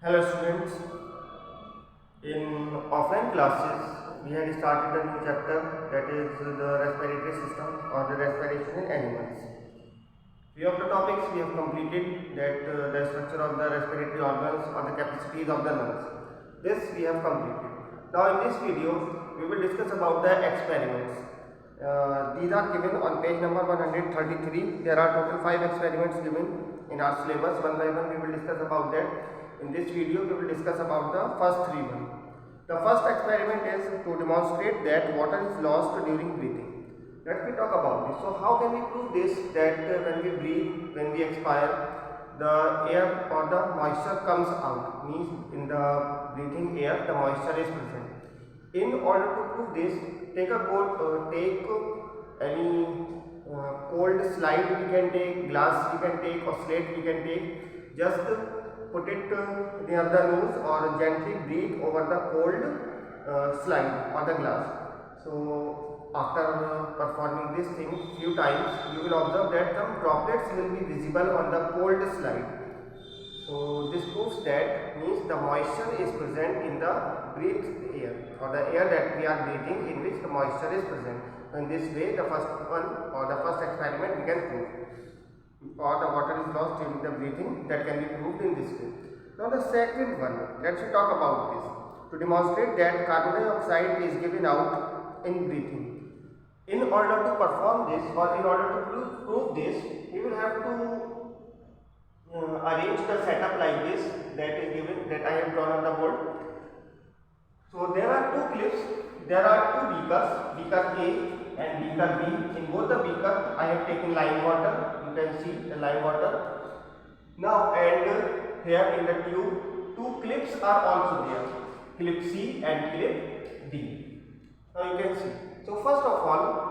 Hello students, in offline classes we had started a new chapter, that is the respiratory system or the respiration in animals. Few of the topics we have completed, that the structure of the respiratory organs or the capacities of the lungs. This we have completed. Now in this video we will discuss about the experiments. These are given on page number 133. There are total 5 experiments given in our syllabus. One by one we will discuss about that. In this video we will discuss about the first 3 one. The first experiment is to demonstrate that water is lost during breathing. Let me talk about this. So how can we prove this, that when we breathe, when we expire, the air or the moisture comes out, means in the breathing air the moisture is present. In order to prove this, take any cold slide we can take, glass we can take, or slate we can take. Just put it near the nose or gently breathe over the cold slide or the glass. So after performing this thing few times, you will observe that some droplets will be visible on the cold slide. So this proves that means the moisture is present in the breathed air, or the air that we are breathing in which the moisture is present. So in this way the first one or the first experiment we can prove, or the water is lost during the breathing, that can be proved in this way. Now the second one, let's talk about this. To demonstrate that carbon dioxide is given out in breathing. In order to perform this, or in order to prove this, we will have to arrange the setup like this, that is given, that I have drawn on the board. So there are two clips, there are two beakers, beaker A and beaker B. In both the beaker I have taken lime water, you can see the lime water. Now and here in the tube, two clips are also there, clip C and clip D. Now you can see. So first of all,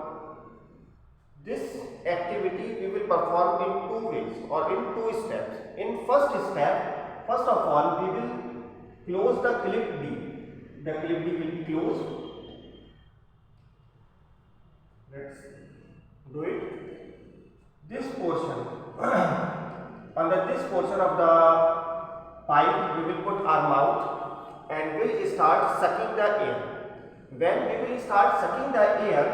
this activity we will perform in two ways or in two steps. In first step, first of all we will close the clip D. The clip D will be closed. Let's do it. This portion, under this portion of the pipe, we will put our mouth and we will start sucking the air. When we will start sucking the air,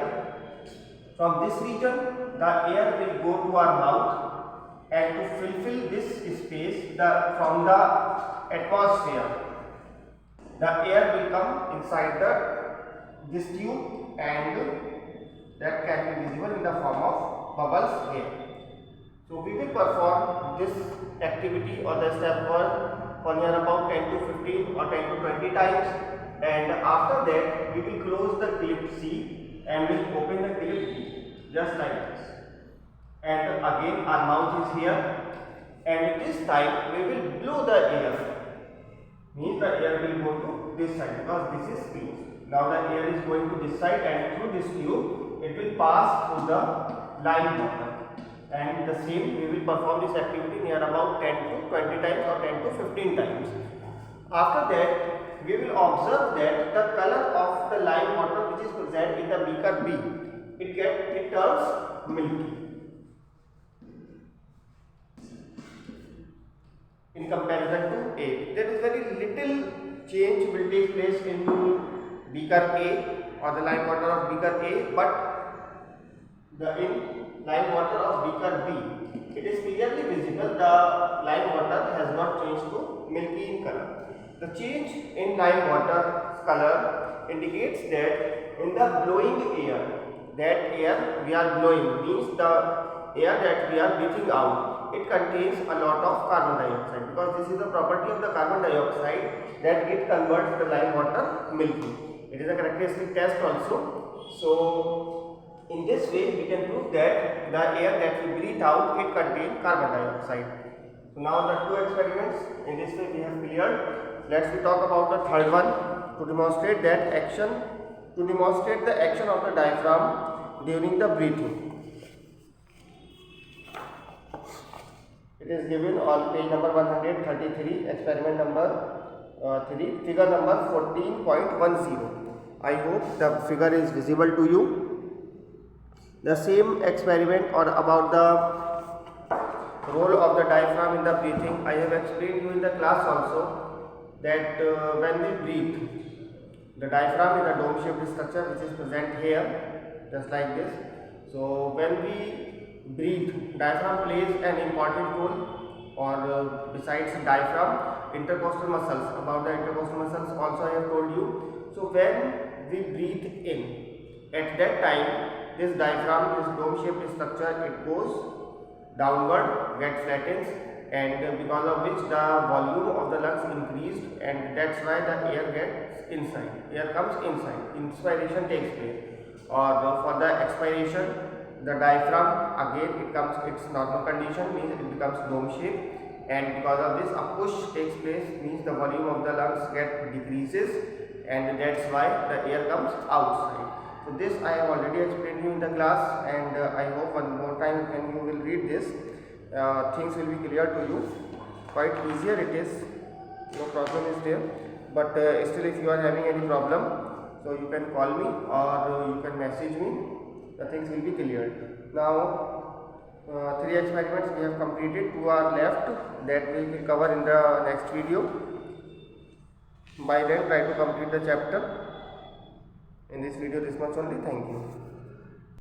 from this region, the air will go to our mouth, and to fulfill this space from the atmosphere, the air will come inside this tube, and that can be visible in the form of bubbles here. So we will perform this activity or the step for near about 10 to 15 or 10 to 20 times, and after that we will close the clip C and will open the clip D, just like this. And again our mouth is here, and this time we will blow the air, means the air will go to this side because this is closed. Now the air is going to this side, and through this tube it will pass through the lime water, and the same we will perform this activity near about 10 to 20 times or 10 to 15 times. After that we will observe that the color of the lime water which is present in the beaker B, it turns milky in comparison to A. There is very little change will take place in beaker A or the lime water of beaker A, but in lime water of beaker B, it is clearly visible the lime water has not changed to milky in color. The change in lime water color indicates that in the blowing air, that air we are blowing means the air that we are breathing out, it contains a lot of carbon dioxide, because this is the property of the carbon dioxide that it converts the lime water milky. It is a characteristic test also. So in this way we can prove that the air that we breathe out, it contains carbon dioxide. So now the two experiments in this way we have cleared. Let's talk about the third one, to demonstrate that action, to demonstrate the action of the diaphragm during the breathing. It is given on page number 133, experiment number 3, figure number 14.10. I hope the figure is visible to you. The same experiment or about the role of the diaphragm in the breathing I have explained you in the class also. that when we breathe, the diaphragm is a dome-shaped structure which is present here, just like this. So when we breathe, diaphragm plays an important role, or besides diaphragm, intercostal muscles. About the intercostal muscles also I have told you. So when we breathe in, at that time this diaphragm, this dome-shaped structure, it goes downward, get flattens, and because of which the volume of the lungs increased, and that's why the air gets inside, air comes inside, inspiration takes place. Or for the expiration, the diaphragm again it comes its normal condition, means it becomes dome shape, and because of this a push takes place, means the volume of the lungs get decreases, and that's why the air comes outside. So this I have already explained you in the class, and I hope one more time when you will read this, things will be clear to you. Quite easier it is, no problem is there. But still, if you are having any problem, so you can call me or you can message me. The things will be cleared. Now, 3 experiments we have completed. 2 are left that we will cover in the next video. By then, try to complete the chapter. In this video, this much only. Thank you.